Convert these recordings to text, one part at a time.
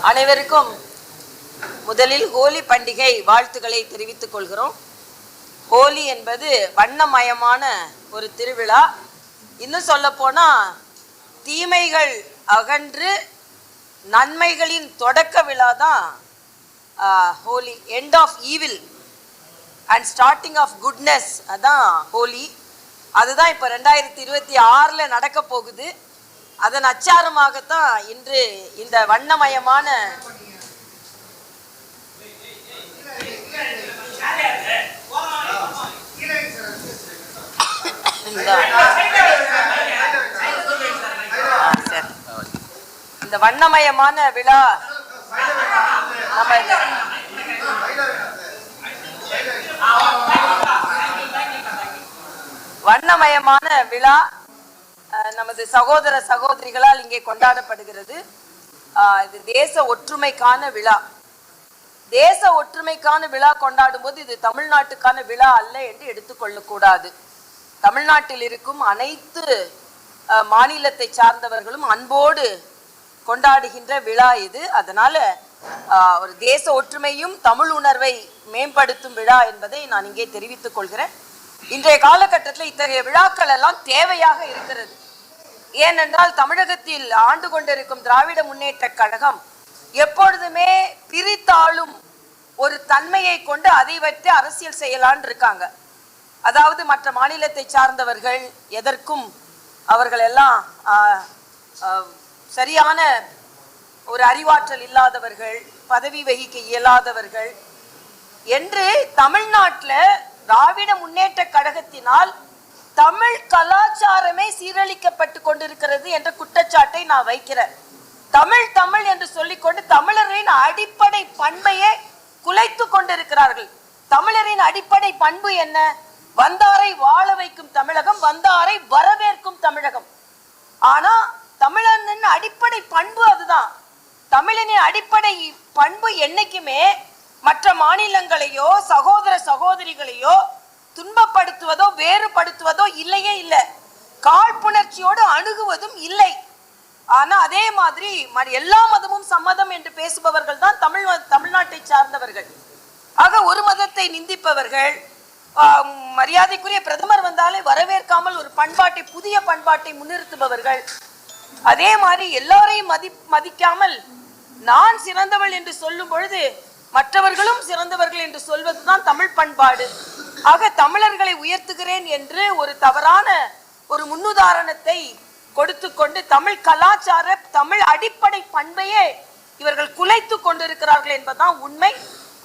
அனைவருக்கும் முதலில் ஹோலி பண்டிகை வாழ்த்துக்களை தெரிவித்துக் கொள்கிறோம். ஹோலி என்பது வண்ணமயமான ஒரு திருவிழா. இன்னும் சொல்ல போனா தீமைகள் அகன்று நன்மைகளின் தொடக்க விழா தான் Holi. End of evil and starting of goodness, அதான் ஹோலி. அதுதான் இப்போ 2026 நடக்க போகுது. அதன் அச்சாரமாகத்தான் இன்று இந்த வண்ணமயமான இந்த வண்ணமயமான விழா வண்ணமயமான விழா நமது சகோதர சகோதரிகளால் இங்கே கொண்டாடப்படுகிறது. இது தேச ஒற்றுமைக்கான விழா. தேச ஒற்றுமைக்கான விழா கொண்டாடும் போது இது தமிழ்நாட்டுக்கான விழா அல்ல என்று எடுத்துக்கொள்ளக்கூடாது. தமிழ்நாட்டில் இருக்கும் அனைத்து மாநிலத்தை சார்ந்தவர்களும் அன்போடு கொண்டாடுகின்ற விழா இது. அதனால ஒரு தேச ஒற்றுமையும் தமிழ் உணர்வை மேம்படுத்தும் விழா என்பதை நான் இங்கே தெரிவித்துக் கொள்கிறேன். இன்றைய காலகட்டத்தில் இத்தகைய விழாக்கள் எல்லாம் தேவையாக இருக்கிறது. ஏனென்றால் தமிழகத்தில் ஆண்டு கொண்டிருக்கும் திராவிட முன்னேற்ற கழகம் எப்பொழுதுமே பிரித்தாளும் ஒரு தன்மையை கொண்டு அதை வைத்து அரசியல் செய்யலான் இருக்காங்க. அதாவது மற்ற மாநிலத்தை சார்ந்தவர்கள் எதற்கும் அவர்கள் எல்லாம் சரியான ஒரு அறிவாற்றல் இல்லாதவர்கள், பதவி வகிக்க இயலாதவர்கள் என்று தமிழ்நாட்டில் திராவிட முன்னேற்ற கழகத்தினால் தமிழ் கலாச்சாரமே சீரழிக்கப்பட்டு கொண்டிருக்கிறது என்ற குற்றச்சாட்டை நான் வைக்கிறேன். தமிழ் தமிழ் என்று சொல்லிக்கொண்டு தமிழரின் அடிப்படை பண்பையே குலைத்து கொண்டிருக்கிறார்கள். தமிழரின் அடிப்படை பண்பு என்ன? வந்தாரை வாழ வைக்கும் தமிழகம், வந்தாரை வரவேற்கும் தமிழகம். ஆனா தமிழனின் அடிப்படை பண்பு அதுதான். தமிழனின் அடிப்படை பண்பு என்னைக்குமே மற்ற மாநிலங்களையோ சகோதர சகோதரிகளையோ துன்பப்படுத்துவதோ வேறுபடுத்துவதோ இல்லையே இல்லை. காழ்ப்புணர்ச்சியோடு அணுகுவதும் இல்லை. ஆனா அதே மாதிரி எல்லா மதமும் சம்மதம் என்று பேசுபவர்கள் தான் தமிழ்நாட்டை சார்ந்தவர்கள். ஆக ஒரு மதத்தை நிந்திப்பவர்கள், மரியாதைக்குரிய பிரதமர் வந்தாலே வரவேற்காமல் ஒரு பண்பாட்டை, புதிய பண்பாட்டை முன்னிறுத்துபவர்கள், அதே மாதிரி எல்லாரையும் மதிக்காமல் நான் சிறந்தவள் என்று சொல்லும் பொழுது மற்றவர்களும் சிறந்தவர்கள் என்று சொல்வதுதான் தமிழ் பண்பாடு. ஆக தமிழர்களை உயர்த்துகிறேன் என்று ஒரு தவறான ஒரு முன்னுதாரணத்தை கொடுத்து கொண்டு தமிழ் கலாச்சார, தமிழ் அடிப்படை பண்பையே இவர்கள் குலைத்து கொண்டிருக்கிறார்கள் என்பதுதான் உண்மை.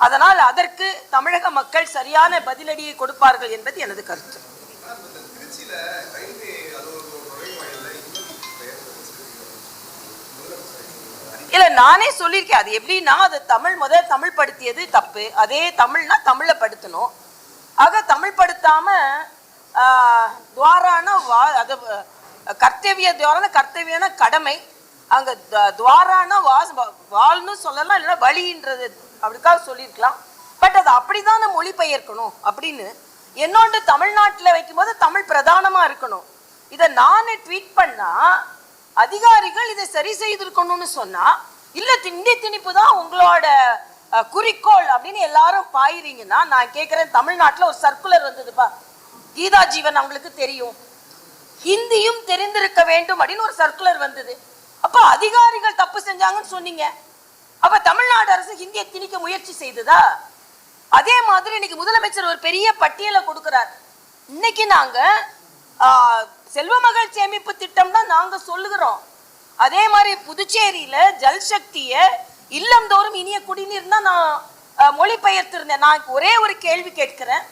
அதனால் அதற்கு தமிழக மக்கள் சரியான பதிலடியை கொடுப்பார்கள் என்பது எனது கருத்து. இல்ல, நானே சொல்லியிருக்கேன். அது எப்படின்னா, அது முதல் தமிழ் படுத்தியது தப்பு. அதே தமிழ்னா தமிழை படுத்தணும். ஆக தமிழ் படுத்தாம துவாரான கர்த்தவிய துவாரான கர்த்தவியான கடமை, அங்க துவாரான வாழ்னு சொல்லலாம், இல்லைன்னா வழின்றது அப்படிக்காக சொல்லியிருக்கலாம். பட் அது அப்படிதான் மொழிபெயர்க்கணும் அப்படின்னு. என்னொன்று தமிழ்நாட்டில் வைக்கும்போது தமிழ் பிரதானமா இருக்கணும். இதை நானே ட்வீட் பண்ணா அதிகாரிகள் இதை சரி செய்திருக்கணும்னு சொன்னா, இல்ல திணிப்பு தான் உங்களோட குறிக்கோள் அப்படின்னு எல்லாரும் பாயிறீங்கன்னா, நான் கேட்கிறேன், தமிழ்நாட்டில் ஒரு சர்க்குலர் வந்ததுப்பா, கீதா ஜீவன் அவங்களுக்கு தெரியும், ஹிந்தியும் தெரிந்திருக்க வேண்டும் அப்படின்னு ஒரு சர்க்குலர் வந்தது. அப்ப அதிகாரிகள் தப்பு செஞ்சாங்கன்னு சொன்னீங்க. அப்ப தமிழ்நாடு அரசு ஹிந்தியை திணிக்க முயற்சி செய்ததா? அதே மாதிரி இன்னைக்கு முதலமைச்சர் ஒரு பெரிய பட்டியலை கொடுக்கிறார். இன்னைக்கு நாங்க செல்வ மகள் சேமிப்பு திட்டம் தான் நாங்க சொல்லுகிறோம். அதே மாதிரி புதுச்சேரியில ஜல்சக்திய இல்லந்தோறும் இனிய குடிநீர் தான் நான் மொழிபெயர்த்திருந்தேன். நான் ஒரே ஒரு கேள்வி கேட்கிறேன்.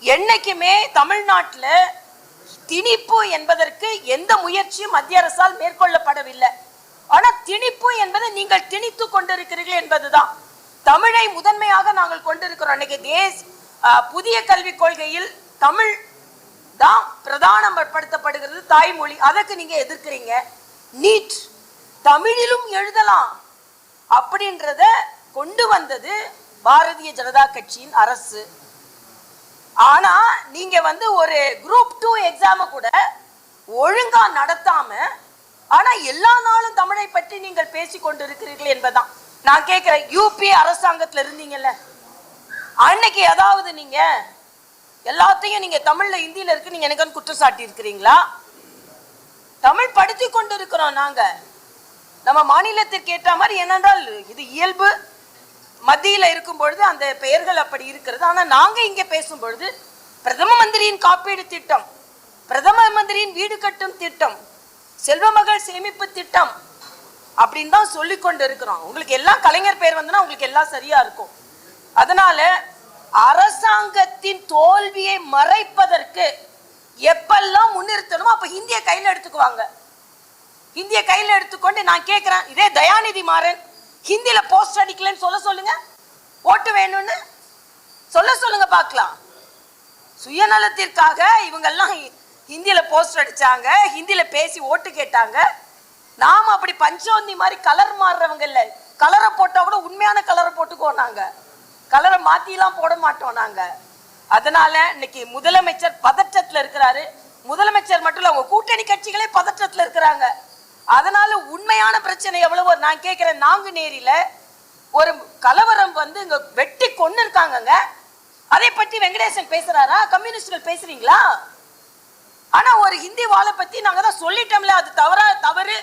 என்னைக்குமே தமிழ்நாட்டில் திணிப்பு என்பதற்கு எந்த முயற்சியும் மத்திய அரசால் மேற்கொள்ளப்படவில்லை. ஆனா திணிப்பு என்பதை நீங்கள் திணித்து கொண்டிருக்கிறீர்கள் என்பதுதான். தமிழை முதன்மையாக நாங்கள் கொண்டிருக்கிறோம். இன்னைக்கு புதிய கல்விக் கொள்கையில் தமிழ் தான் பிரதானப்படுத்தப்படுகிறது, தாய்மொழி. அதற்கு நீங்க எதிர்க்கிறீங்க. நீட் தமிழிலும் எழுதலாம் அப்படின்றத கொண்டு வந்தது பாரதிய ஜனதா கட்சியின் அரசு. ஆனா நீங்க ஒரு குரூப் 2 எக்ஸாம கூட ஒழுங்கா நடத்தாம ஆனா எல்லா நாளும் தமிழை பற்றி நீங்கள் பேசிக் கொண்டிருக்கிறீர்கள் என்பதுதான். நான் கேட்கிறேன், யூபி அரசாங்கத்துல இருந்தீங்கல்ல, அன்னைக்கு ஏதாவது நீங்க எல்லாத்தையும் நீங்க தமிழ்ல ஹிந்தியில இருக்கு நீங்க எனக்கு குற்றம் சாட்டி இருக்கிறீங்களா? தமிழ் படித்து கொண்டு இருக்கிறோம் நாங்க. நம்ம மாநிலத்திற்கு ஏற்ற மாதிரி, என்னென்றால் இது இயல்பு. மத்தியில இருக்கும் பொழுது அந்த பெயர்கள் அப்படி இருக்கிறது. ஆனா நாங்க இங்க பேசும் பொழுது பிரதம மந்திரியின் காப்பீடு திட்டம், பிரதம மந்திரியின் வீடு கட்டும் திட்டம், செல்வ மகள் சேமிப்பு திட்டம் அப்படின்னு தான் சொல்லி கொண்டு இருக்கிறோம். உங்களுக்கு எல்லாம் கலைஞர் பெயர் வந்துன்னா உங்களுக்கு எல்லாம் சரியா இருக்கும். அதனால அரசாங்கத்தின் தோல்வியை மறைப்பதற்கு எப்பெல்லாம் முன்னிறுத்தணுமோ அப்ப ஹிந்தியை கையில எடுத்துக்குவாங்க. ஹிந்தியை கையில எடுத்துக்கொண்டு நான் கேட்கிறேன், இதே தயாநிதி மாறன் ஹிந்தியில போஸ்ட் அடிக்கலன்னு சொல்ல சொல்லுங்க, ஓட்டு வேணும்னு சொல்ல சொல்லுங்க பார்க்கலாம். சுயநலத்திற்காக இவங்கெல்லாம் ஹிந்தியில போஸ்ட் அடிச்சாங்க, ஹிந்தியில பேசி ஓட்டு கேட்டாங்க. நாம அப்படி பஞ்சவந்தி மாதிரி கலர் மாறுறவங்க இல்ல. கலரை போட்டா கூட உண்மையான கலரை போட்டுக்குவோம் நாங்க, கலரை மாத்திலாம் போட மாட்டோம் நாங்க. அதனால இன்னைக்கு முதலமைச்சர் பதற்றத்துல இருக்கிறாரு. முதலமைச்சர் மட்டும் இல்ல, அவங்க கூட்டணி கட்சிகளே பதற்றத்துல இருக்கிறாங்க. அதனால உண்மையான பிரச்சனை எவ்வளவோ. நான் கேட்கிறேன், நாங்குநேரியில ஒரு கலவரம் வந்து இங்க வெட்டி கொண்டு இருக்காங்க. அதை பற்றி வெங்கடேசன் பேசுறாரா? கம்யூனிஸ்டுகள் பேசுறீங்களா? ஆனா ஒரு ஹிந்தி வாழை பத்தி நாங்க தான் சொல்லிட்டோம்ல, அது தவறு,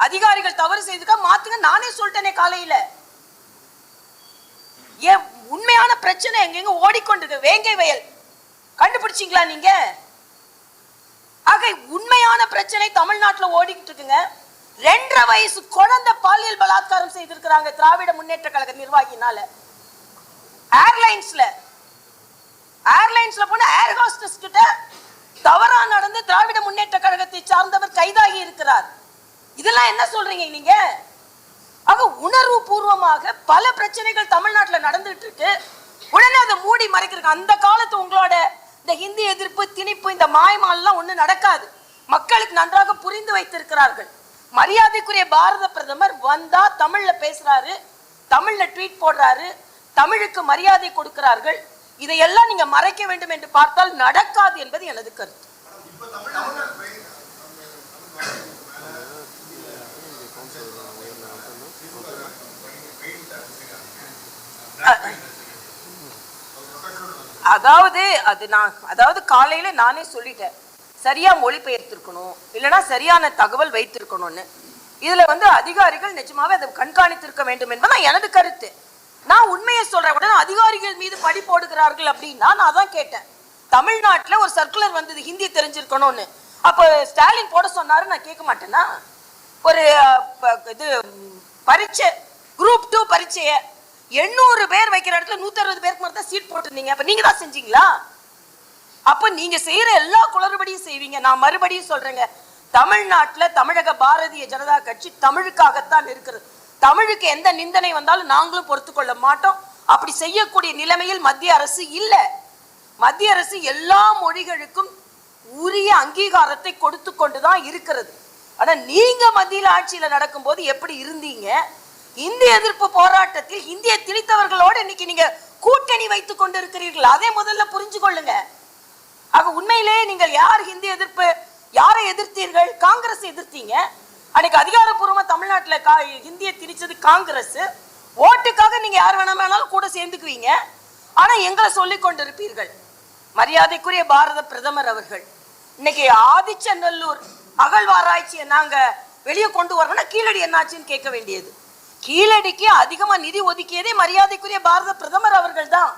அதிகாரிகள் தவறு செய்துக்கா மாத்துங்க. நானே சொல்லிட்டேனே காலையில. ஏன் உண்மையான பிரச்சனை எங்க ஓடிக்கொண்டிருக்கு. வேங்கை வயல் கண்டுபிடிச்சிங்களா நீங்க? ஆக உண்மையான பிரச்சனை தமிழ்நாட்டில் ஓடிக்கிட்டு இருக்குங்க. 2.5 வயசு குழந்தை பாலியல் பலாத்காரம் செய்திருக்கிறாங்க திராவிட முன்னேற்ற கழக நிர்வாகினால. ஏர்லைன்ஸ்ல போன ஏர் ஹோஸ்டஸ் கிட்ட தவறா நடந்து திராவிட முன்னேற்ற கழகத்தை சார்ந்தவர் கைதாகி இருக்கிறார். இதெல்லாம் என்ன சொல்றீங்க நீங்க? ஆக உணர்வு பூர்வமாக பல பிரச்சனைகள் தமிழ்நாட்டில் நடந்துட்டு இருக்கு. உடனே அதை மூடி மறைக்கிறாங்க. அந்த காலத்து உங்களோட இந்த ஹிந்தி எதிர்ப்பு, திணிப்பு, இந்த மாய்மாலாம் ஒண்ணு நடக்காது. மக்களுக்கு நன்றாக புரிந்து வைத்திருக்கிறார்கள். மரியாதைக்குரிய பாரத பிரதமர் வந்தா தமிழ்ல பேசுறாரு, தமிழ்ல ட்வீட் போடுறாரு, தமிழுக்கு மரியாதை கொடுக்கிறார்கள். இதையெல்லாம் நீங்க மறைக்க வேண்டும் என்று பார்த்தால் நடக்காது என்பது எனது கருத்து. அதாவது காலையில நானே சொல்லிட்டேன், சரியா மொழிபெயர்த்திருக்கணும், இல்லைன்னா சரியான தகவல் வைத்திருக்கணும்னு. இதுல வந்து அதிகாரிகள் நிஜமாவே அதை கண்காணித்திருக்க வேண்டும் என்பது எனது கருத்து. நான் உண்மையை சொல்றேன். உடனே அதிகாரிகள் மீது பழி போடுகிறார்கள் அப்படின்னா நான் தான் கேட்டேன். தமிழ்நாட்டுல ஒரு சர்க்குலர் வந்தது ஹிந்தி தெரிஞ்சிருக்கணும்னு. அப்ப ஸ்டாலின் போட சொன்னாரு, நான் கேட்க மாட்டேன்னா? ஒரு இது பரீட்சை, குரூப் 2 பரீட்சைய 800 பேர் வைக்கிற இடத்துல 160 பேருக்கு மட்டும் தான் சீட் போட்டிருந்தீங்க. அப்ப நீங்க தான் செஞ்சீங்களா? அப்ப நீங்க செய்யற எல்லா குளறுபடியும் செய்வீங்க. நான் மறுபடியும் சொல்றேங்க, தமிழ்நாட்டுல தமிழக பாரதிய ஜனதா கட்சி தமிழுக்காகத்தான் இருக்கிறது. தமிழுக்கு எந்த நிந்தனை வந்தாலும் நாங்களும் பொறுத்து கொள்ள மாட்டோம். அப்படி செய்யக்கூடிய நிலைமையில் மத்திய அரசு இல்ல. மத்திய அரசு எல்லா மொழிகளுக்கும் உரிய அங்கீகாரத்தை கொடுத்து கொண்டுதான் இருக்கிறது. ஆனா நீங்க மத்தியில ஆட்சியில நடக்கும் போது எப்படி இருந்தீங்க? இந்திய எதிர்ப்பு போராட்டத்தில் இந்திய திணித்தவர்களோடு இன்னைக்கு நீங்க கூட்டணி வைத்துக் கொண்டு இருக்கிறீர்கள். அதை முதல்ல புரிஞ்சு கொள்ளுங்க. ஆக உண்மையிலே நீங்கள் யார் ஹிந்தி எதிர்ப்பு, யாரை எதிர்த்தீர்கள்? காங்கிரஸ் எதிர்த்தீங்க. அன்னைக்கு அதிகாரப்பூர்வமா தமிழ்நாட்டுல ஹிந்தியை திணிச்சது காங்கிரஸ். ஓட்டுக்காக நீங்க யார் வேணாலும் கூட சேர்ந்துக்குவீங்க. ஆனா எங்களை சொல்லிக் கொண்டிருப்பீர்கள். மரியாதைக்குரிய பாரத பிரதமர் அவர்கள் இன்னைக்கு ஆதிச்சநல்லூர் அகழ்வாராய்ச்சியை நாங்க வெளியே கொண்டு வரணும்னா கீழடி என்னாச்சுன்னு கேட்க வேண்டியது. கீழடிக்கு அதிகமா நிதி ஒதுக்கியதே மரியாதைக்குரிய பாரத பிரதமர் அவர்கள் தான்.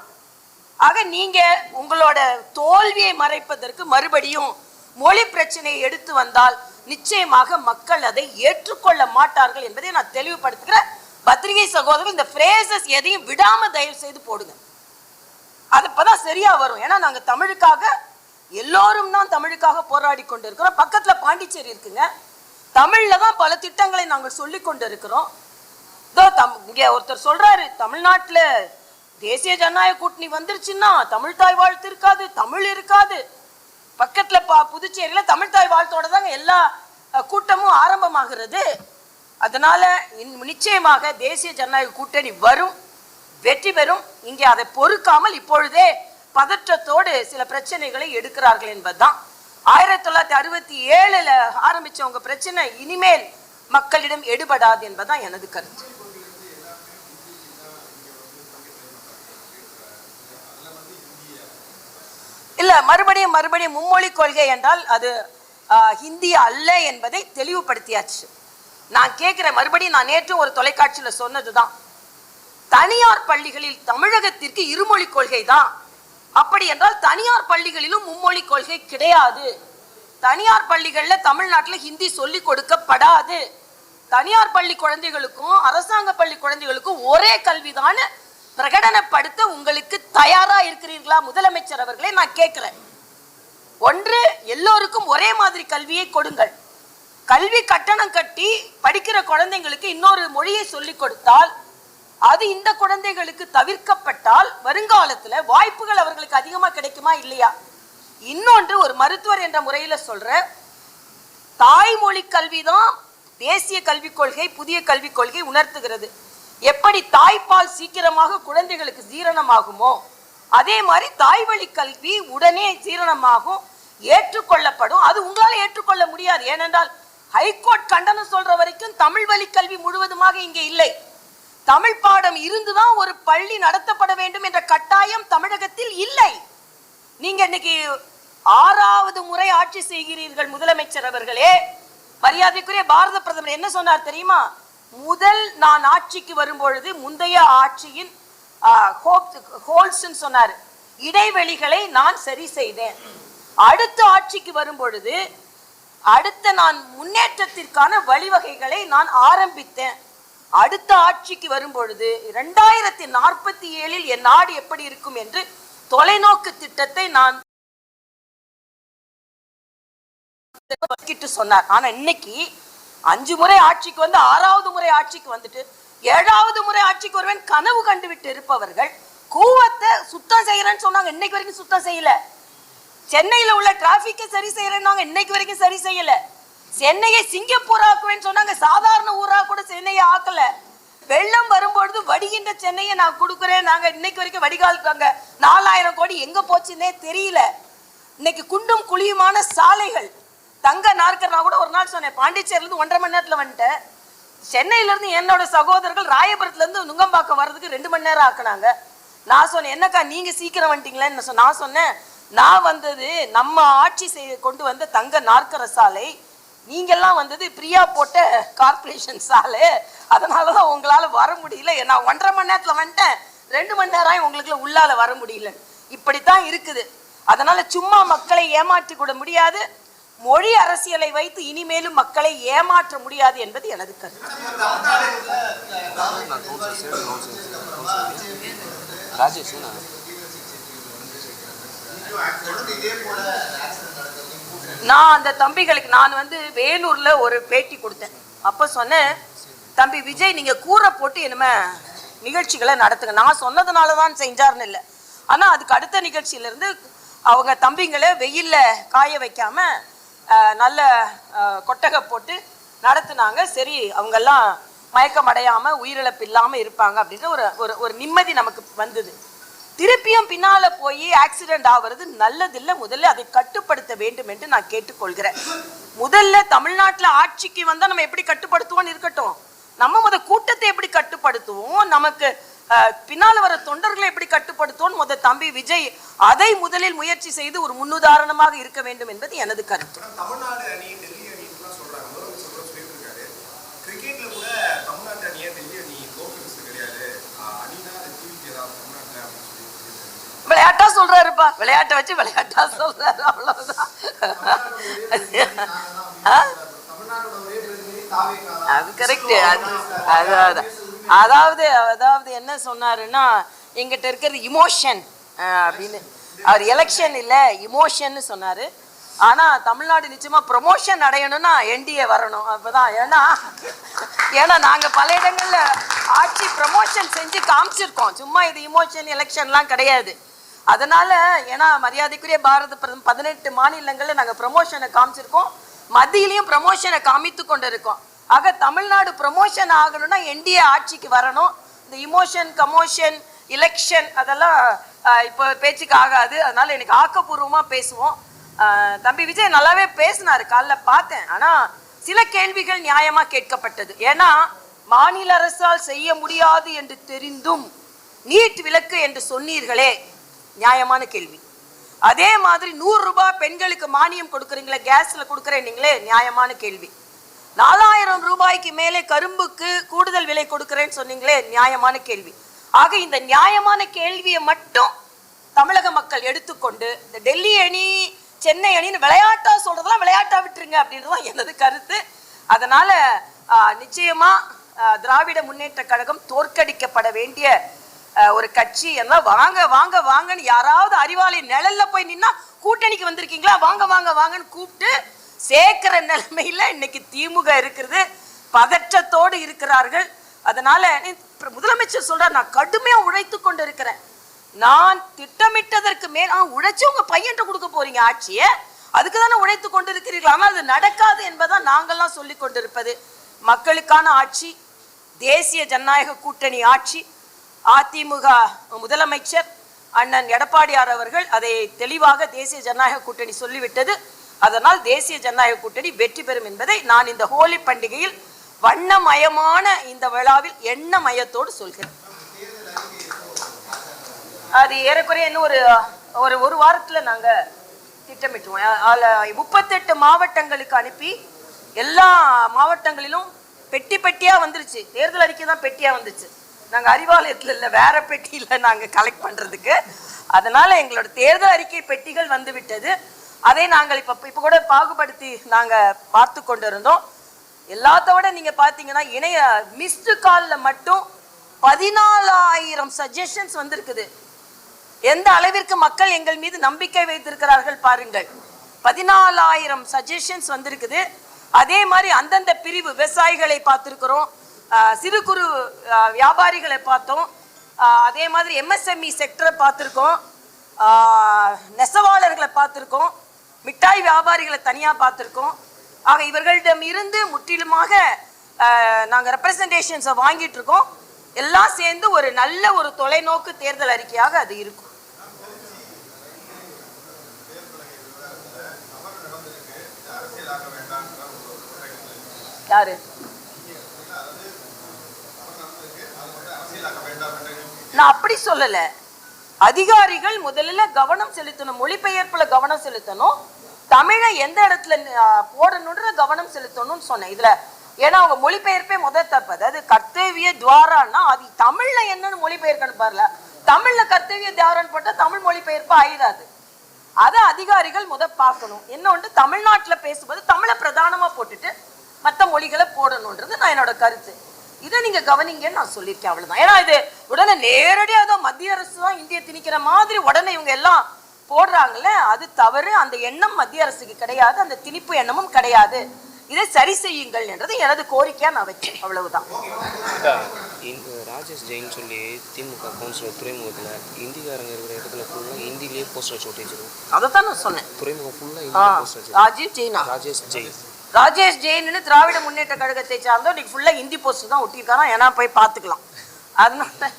ஆக நீங்க உங்களோட தோல்வியை மறைப்பதற்கு மறுபடியும் மொழி பிரச்சனையை எடுத்து வந்தால் நிச்சயமாக மக்கள் அதை ஏற்றுக்கொள்ள மாட்டார்கள் என்பதை நான் தெளிவுபடுத்துகிறேன். பத்திரிகை சகோதரர்கள் இந்த பிரேசஸ் எதையும் விடாம தயவு செய்து போடுங்க. அது அப்பதான் சரியா வரும். ஏன்னா நாங்க தமிழுக்காக, எல்லோரும் தான் தமிழுக்காக போராடி கொண்டு இருக்கிறோம். பக்கத்துல பாண்டிச்சேரி இருக்குங்க, தமிழ்ல தான் பல திட்டங்களை நாங்கள் சொல்லி கொண்டு இருக்கிறோம். இங்க ஒருத்தர் சொல்றாரு, தமிழ்நாட்டுல தேசிய ஜனநாயக கூட்டணி வந்துருச்சுன்னா தமிழ் தாய் வாழ்த்து இருக்காது, தமிழ் இருக்காது. பக்கத்துல புதுச்சேரியில தமிழ் தாய் வாழ்த்தோட தாங்க எல்லா கூட்டமும் ஆரம்பமாகிறது. அதனால நிச்சயமாக தேசிய ஜனநாயக கூட்டணி வரும், வெற்றி பெறும். இங்கே அதை பொறுக்காமல் இப்பொழுதே பதற்றத்தோடு சில பிரச்சனைகளை எடுக்கிறார்கள் என்பதுதான். 1967 ஆரம்பிச்சவங்க பிரச்சனை இனிமேல் மக்களிடம் எடுபடாது என்பதுதான் எனது கருத்து. மறுபடியும் மும்மொழி கொள்கை என்றால் அது ஹிந்தி அல்ல என்பதை தெளிவுபடுத்தியாச்சு. நான் கேட்கிறேன் மறுபடியும், நான் நேற்று ஒரு தொலைக்காட்சியில் சொன்னதுதான், தனியார் பள்ளிகளில் தமிழகத்திற்கு இருமொழி கொள்கை தான். அப்படி என்றால் தனியார் பள்ளிகளிலும் மும்மொழி கொள்கை கிடையாது. தனியார் பள்ளிகள்ல தமிழ்நாட்டில் ஹிந்தி சொல்லிக் கொடுக்கப்படாது. தனியார் பள்ளி குழந்தைகளுக்கும் அரசாங்க பள்ளி குழந்தைகளுக்கும் ஒரே கல்விதான் பிரகடனப்படுத்த உங்களுக்கு தயாரா இருக்கிறீர்களா முதலமைச்சர் அவர்களே? நான் கேட்கிறேன். ஒன்று, எல்லோருக்கும் ஒரே மாதிரி கல்வியை கொடுங்கள். கல்வி கட்டணம் கட்டி படிக்கிற குழந்தைங்களுக்கு இன்னொரு மொழியை சொல்லிக் கொடுத்தால் அது இந்த குழந்தைகளுக்கு தவிர்க்கப்பட்டால் வருங்காலத்துல வாய்ப்புகள் அவர்களுக்கு அதிகமா கிடைக்குமா இல்லையா? இன்னொன்று, ஒரு மருத்துவர் என்ற முறையில சொல்ற, தாய்மொழி கல்விதான் தேசிய கல்விக் கொள்கை, புதிய கல்விக் கொள்கை உணர்த்துகிறது. எப்படி தாய்ப்பால் சீக்கிரமாக குழந்தைகளுக்கு ஜீரணமாகுமோ அதே மாதிரி தாய்வழி கல்வி உடனே ஜீரணமாகும், ஏற்றுக்கொள்ளப்படும். அது உங்களால் ஏற்றுக்கொள்ள முடியாது. ஏனென்றால் ஹைகோர்ட் கண்டனம் சொல்ற வரைக்கும் தமிழ் வழி கல்வி முழுவதுமாக இங்கே இல்லை. தமிழ் பாடம் இருந்துதான் ஒரு பள்ளி நடத்தப்பட வேண்டும் என்ற கட்டாயம் தமிழகத்தில் இல்லை. நீங்க இன்னைக்கு 6வது முறை ஆட்சி செய்கிறீர்கள் முதலமைச்சர் அவர்களே. மரியாதைக்குரிய பாரத பிரதமர் என்ன சொன்னார் தெரியுமா? முதல் நான் ஆட்சிக்கு வரும்பொழுது முந்தைய ஆட்சியின் ஹோல்ஸ் சொன்னார், இடைவெளிகளை நான் சரி செய்தேன். அடுத்த ஆட்சிக்கு வரும்பொழுது அடுத்த நான் முன்னேற்றத்திற்கான வழிவகைகளை நான் ஆரம்பித்தேன். அடுத்த ஆட்சிக்கு வரும்பொழுது 2047 என் நாடு எப்படி இருக்கும் என்று தொலைநோக்கு திட்டத்தை நான் சொன்னார். ஆனா இன்னைக்கு 5 முறை ஆட்சிக்கு வந்து 6வது முறை ஆட்சிக்கு வந்துட்டு 7வது முறை ஆட்சிக்கு வருவேன் கனவு கண்டுவிட்டு இருப்பவர்கள் கூவத்தை சுத்தம் செய்யறேன்னு சொன்னாங்க, இன்னைக்கு வரைக்கும் சுத்தம் செய்யல. சென்னையில உள்ள டிராபிக்கை சரி செய்யறேன்னாங்க, இன்னைக்கு வரைக்கும் சரி செய்யல. சென்னையை சிங்கப்பூர் ஆக்குவேன்னு சொன்னாங்க, சாதாரண ஊரா கூட சென்னையை ஆக்கல. வெள்ளம் வரும்பொழுது வடிகின்ற சென்னையை நான் கொடுக்குறேன், நாங்க இன்னைக்கு வரைக்கும் வடிகால்காங்க 4000 கோடி எங்க போச்சுன்னே தெரியல. இன்னைக்கு குண்டும் குழியுமான சாலைகள், தங்க நாற்கர். நான் கூட ஒரு நாள் சொன்னேன், பாண்டிச்சேரியில இருந்து 1.5 மணி நேரத்துல வந்துட்டேன். சென்னையில இருந்து என்னோட சகோதரர்கள் ராயபுரத்துல இருந்து நுங்கம்பாக்கம் வர்றதுக்கு 2 மணி நேரம் ஆக்குனாங்க. நான் சொன்னேன், என்னக்கா நீங்க சீக்கிரம் வந்துட்டீங்களேன்னு. நான் சொன்னேன், நான் வந்தது நம்ம ஆட்சி கொண்டு வந்த தங்க நாற்கர சாலை, நீங்கெல்லாம் வந்தது பிரியா போட்ட கார்பரேஷன் சாலை, அதனாலதான் உங்களால வர முடியல. நான் 1.5 மணி நேரத்துல வந்துட்டேன், 2 மணி நேரம் உங்களுக்கு உள்ளால வர முடியல. இப்படித்தான் இருக்குது. அதனால சும்மா மக்களை ஏமாற்றி கூட முடியாது. மொழி அரசியலை வைத்து இனிமேலும் மக்களை ஏமாற்ற முடியாது என்பது எனது கருத்து. நான் அந்த தம்பிகளுக்கு நான் வந்து வேலூர்ல ஒரு பேட்டி கொடுத்தேன். அப்ப சொன்னேன், தம்பி விஜய் நீங்க கூரை போட்டு இனிமே நிகழ்ச்சிகளை நடத்துங்க. நான் சொன்னதுனாலதான் செஞ்சாருன்னு இல்லை, ஆனா அதுக்கு அடுத்த நிகழ்ச்சியில இருந்து அவங்க தம்பிங்களை வெயில்ல காய வைக்காம நல்ல கொட்டகை போட்டு நடத்துனாங்க. சரி, அவங்கெல்லாம் மயக்கம் அடையாம உயிரிழப்பு இல்லாம இருப்பாங்க அப்படின்ற ஒரு நிம்மதி நமக்கு வந்தது. திருப்பியும் பின்னால போய் ஆக்சிடென்ட் ஆகிறது நல்லதில்லை. முதல்ல அதை கட்டுப்படுத்த வேண்டும் என்று நான் கேட்டுக்கொள்கிறேன். முதல்ல தமிழ்நாட்டுல ஆட்சிக்கு வந்தா நம்ம எப்படி கட்டுப்படுத்துவோம் இருக்கட்டும், நம்ம கூட்டத்தை எப்படி கட்டுப்படுத்துவோம், நமக்கு பின்னால வர தொண்டர்களை எப்படி கட்டுப்படுத்துவோம் தம்பி விஜய் அதை முதலில் முயற்சி செய்து ஒரு முன்னுதாரணமாக இருக்க வேண்டும் என்பது எனது கருத்து. விளையாட்டா சொல்றாருப்பா, விளையாட்டை வச்சு விளையாட்டா சொல்றாரு, அவ்வளவுதான். அது கரெக்ட். அதாவது என்ன சொன்னாருன்னா, எங்கிட்ட இருக்கிறது இமோஷன் அப்படின்னு. அவர் எலெக்ஷன் இல்ல இமோஷன் சொன்னாரு. ஆனா தமிழ்நாடு நிச்சயமா ப்ரொமோஷன் அடையணும்னா என்டிஏ வரணும். அப்பதான் ஏன்னா நாங்க பல இடங்கள்ல ஆட்சி ப்ரமோஷன் செஞ்சு காமிச்சிருக்கோம். சும்மா இது இமோஷன் எலெக்ஷன்லாம் கிடையாது. அதனால ஏன்னா மரியாதைக்குரிய பாரத பிரதமர் 18 மாநிலங்கள்ல நாங்க ப்ரமோஷனை காமிச்சிருக்கோம், மத்தியிலையும் ப்ரமோஷனை காமித்து கொண்டு இருக்கோம். ஆக தமிழ்நாடு ப்ரமோஷன் ஆகணும்னா என்டிஏ ஆட்சிக்கு வரணும். இந்த இமோஷன் கமோஷன் எலெக்ஷன் அதெல்லாம் இப்போ பேச்சுக்கு ஆகாது. அதனால எனக்கு ஆக்கப்பூர்வமா பேசுவோம். தம்பி விஜய் நல்லாவே பேசினாரு, காலைல பார்த்தேன். ஆனா சில கேள்விகள் நியாயமா கேட்கப்பட்டது. ஏன்னா மாநில அரசால் செய்ய முடியாது என்று தெரிந்தும் நீட் விலக்கு என்று சொன்னீர்களே, நியாயமான கேள்வி. அதே மாதிரி 100 ரூபாய் பெண்களுக்கு மானியம் கொடுக்குறீங்களே, கேஸ்ல கொடுக்குறேன் நீங்களே, நியாயமான கேள்வி. 4000 ரூபாய்க்கு மேலே கரும்புக்கு கூடுதல் விலை கொடுக்குறேன்னு சொன்னீங்களே, நியாயமான கேள்வி. ஆக இந்த நியாயமான கேள்வியை மட்டும் தமிழக மக்கள் எடுத்துக்கொண்டு இந்த டெல்லி அணி சென்னை அணின்னு விளையாட்டா சொல்றதெல்லாம் விளையாட்டா விட்டுருங்க அப்படின்றதான் எனது கருத்து. அதனால நிச்சயமா திராவிட முன்னேற்ற கழகம் தோற்கடிக்கப்பட வேண்டிய ஒரு கட்சி. என்ன வாங்க வாங்க வாங்கன்னு யாராவது அறிவாளி நிழல்ல போய் நின்னா கூட்டணிக்கு வந்திருக்கீங்களா, வாங்க வாங்க வாங்கன்னு கூப்பிட்டு சேர்க்கிற நிலைமையில இன்னைக்கு திமுக இருக்கிறது. பதற்றத்தோடு இருக்கிறார்கள். அதனால முதலமைச்சர் சொல்றார், நான் கடுமையா உழைத்து கொண்டு இருக்கிறேன். நான் திட்டமிட்டதற்கு மேல் உழைச்சு உங்க பையன் கொடுக்க போறீங்க ஆட்சியை, அதுக்கு தானே உழைத்து கொண்டு இருக்கிறீர்கள். ஆனால் அது நடக்காது என்பதான் நாங்கள்லாம் சொல்லி கொண்டிருப்பது. மக்களுக்கான ஆட்சி, தேசிய ஜனநாயக கூட்டணி ஆட்சி. அதிமுக முதலமைச்சர் அண்ணன் எடப்பாடியார் அவர்கள் அதை தெளிவாக தேசிய ஜனநாயக கூட்டணி சொல்லிவிட்டது. அதனால் தேசிய ஜனநாயக கூட்டணி வெற்றி பெறும் என்பதை நான் இந்த ஹோலி பண்டிகையில் வண்ணமயமான இந்த விழாவில் எண்ணமயத்தோடு சொல்கிறேன். அது ஏறக்குறைய இன்னும் ஒரு வாரத்துல நாங்க திட்டமிட்டுவோம். 38 மாவட்டங்களுக்கு அனுப்பி எல்லா மாவட்டங்களிலும் பெட்டி பெட்டியா வந்துருச்சு. தேர்தல் அறிக்கை தான் பெட்டியா வந்துச்சு. நாங்க அறிவாலயத்துல இல்ல, வேற பெட்டியில நாங்க கலெக்ட் பண்றதுக்கு. அதனால எங்களோட தேர்தல் அறிக்கை பெட்டிகள் வந்து விட்டது. அதை நாங்கள் இப்ப கூட பாகுபடுத்தி நாங்க பார்த்து கொண்டு இருந்தோம். எல்லாத்தோட நீங்க பாத்தீங்கன்னா இணைய மிஸ்டு கால்ல மட்டும் 14,000 சஜஷன்ஸ் வந்திருக்குது. எந்த அளவிற்கு மக்கள் எங்கள் மீது நம்பிக்கை வைத்திருக்கிறார்கள் பாருங்கள். 14,000 சஜஷன்ஸ் வந்திருக்குது. அதே மாதிரி அந்தந்த பிரிவு விவசாயிகளை பார்த்திருக்கிறோம், சிறு குறு வியாபாரிகளை பார்த்தோம், அதே மாதிரி MSME செக்டரை பார்த்திருக்கோம், நெசவாளர்களை பார்த்திருக்கோம், மிட்டாய் வியாபாரிகளை தனியா பார்த்திருக்கோம். ஆக இவர்களிடம் இருந்து முற்றிலுமாக நாங்க ரெப்ரசன்டேஷன்ஸை வாங்கிட்டு இருக்கோம். எல்லாம் சேர்ந்து ஒரு நல்ல ஒரு தொலைநோக்கு தேர்தல் அறிக்கையாக அது இருக்கும். யாரு? நான் அப்படி சொல்லல. அதிகாரிகள் முதல்ல கவனம் செலுத்தணும், மொழிபெயர்ப்புல கவனம் செலுத்தணும், தமிழை எந்த இடத்துல போடணுன்ற கவனம் செலுத்தணும்னு சொன்னேன் இதுல. ஏன்னா அவங்க மொழிபெயர்ப்பே முதல் தப்பு. அதாவது கர்த்தவிய துவாரான்னா அது தமிழ்ல என்னன்னு மொழிபெயர்க்கணும் பாருல. தமிழ்ல கர்த்தவிய துவாரான்னு போட்டா தமிழ் மொழிபெயர்ப்பு ஆயிடாது. அதை அதிகாரிகள் பார்க்கணும். இன்னொன்று, தமிழ்நாட்டுல பேசும்போது தமிழை பிரதானமா போட்டுட்டு மற்ற மொழிகளை போடணுன்றது நான் என்னோட கருத்து. இதை நீங்க கவனிங்கன்னு நான் சொல்லியிருக்கேன், அவ்வளவுதான். ஏன்னா இது உடனே நேரடியாக மத்திய அரசு தான் இந்திய திணிக்கிற மாதிரி உடனே இவங்க எல்லாம் போடுறாங்கல்ல, அது தவறு. அந்த எண்ணம் மத்திய அரசுக்கு கிடையாது, அந்த திணிப்பு எண்ணமும் கிடையாது. இதை சரி செய்யுங்கள் என்றது எனது கோரிக்கையா நான் வச்சேன், அவ்வளவுதான். ராஜேஷ் ஜெயின் சொல்லி திமுக கவுன்சிலர் துறைமுகத்தில் இந்திக்காரங்க இருக்கிற இடத்துல ஃபுல்லாக ஹிந்திலேயே போஸ்டர் ஒட்டிச்சிருக்கும். அதை தான் நான் சொன்னேன். துறைமுகம் ஃபுல்லாக ராஜீவ் ஜெயினா, ராஜேஷ் ஜெயின்னு திராவிட முன்னேற்ற கழகத்தை சார்ந்தோம். இன்னைக்கு ஃபுல்லாக ஹிந்தி போஸ்டர் தான் ஒட்டியிருக்காங்க. ஏன்னா போய் பார்த்துக்கலாம். அதனால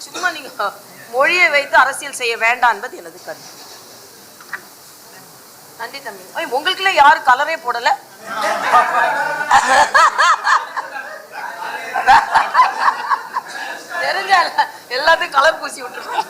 சும்மா நீங்க மொழியை வைத்து அரசியல் செய்ய வேண்டாம் என்பது எனது கருத்து. நன்றி தம்பி. உங்களுக்குள்ள யாரும் கலரே போடல. தெரிஞ்ச எல்லாத்தையும் கலர் பூசி விட்டுருக்கோம்.